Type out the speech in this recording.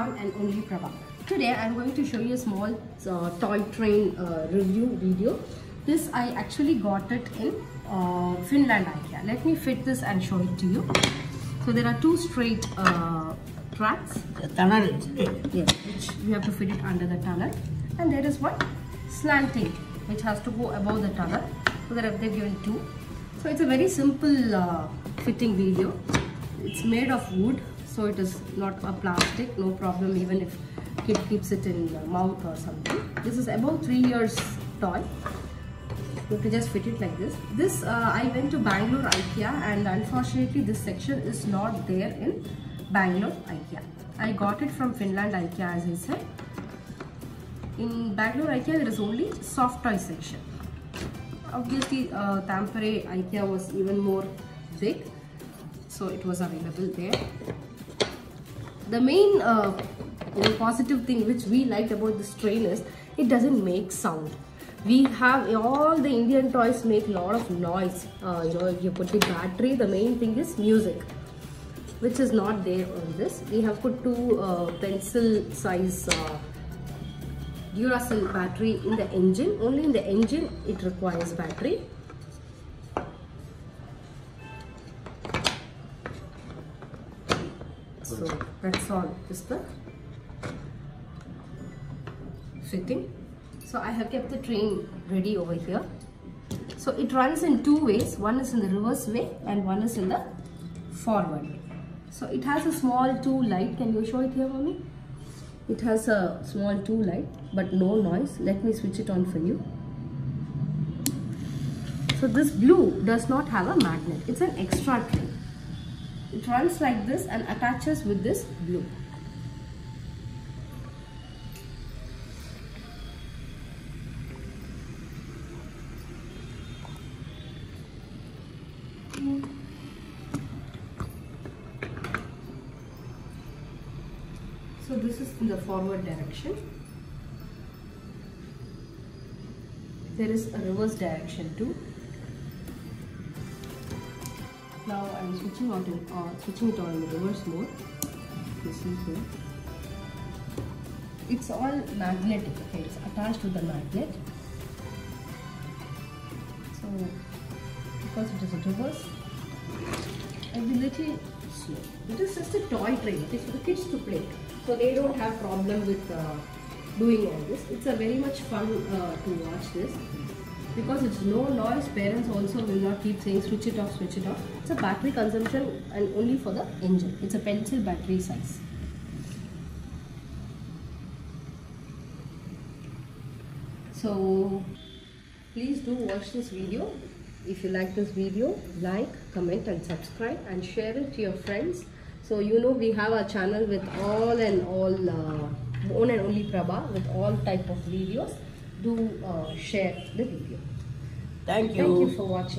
one and only Prabha. Today I am going to show you a small toy train review video. This I actually got it in Finland IKEA. Let me fit this and show it to you. So there are two straight tracks. The tunnel is yes, which we have to fit it under the tunnel, and there is one slanting which has to go above the tunnel. So that they've given two. So it's a very simple fitting video. It's made of wood, so it is not a plastic. No problem even if kid keeps it in the mouth or something. This is about 3 years toy. You have to just fit it like this. This I went to Bangalore IKEA, and unfortunately this section is not there in Bangalore IKEA. I got it from Finland IKEA, as I said. In Bangalore IKEA there is only soft toy section. Obviously Tampere IKEA was even more big, so it was available there. The main positive thing which we liked about this train is it doesn't make sound. We have all the Indian toys make a lot of noise. If you put the battery, the main thing is music, which is not there on this. We have put two pencil size Duracell battery in the engine. Only in the engine it requires battery. So that's all. Just the fitting. So I have kept the train ready over here. So it runs in two ways. One is in the reverse way and one is in the forward way. So it has a small 2 light. Can you show it here, mommy? It has a small 2 light but no noise. Let me switch it on for you. So this blue does not have a magnet. It's an extra train. It runs like this and attaches with this blue. So this is in the forward direction. There is a reverse direction too. Now I am switching it on in the reverse mode. You see here. It's all magnetic. Okay, it's attached to the magnet. So because it is a reverse, I'll be little slow. It is just a toy train. It is for the kids to play, so they don't have problem with doing all this. It's a very much fun to watch this. Because it's no noise, parents also will not keep saying switch it off, switch it off. It's a battery consumption and only for the engine. It's a pencil battery size. So please do watch this video. If you like this video, like, comment and subscribe and share it to your friends. So we have a channel with one and only Prabha with all type of videos. Do share the video. Thank you. Thank you for watching.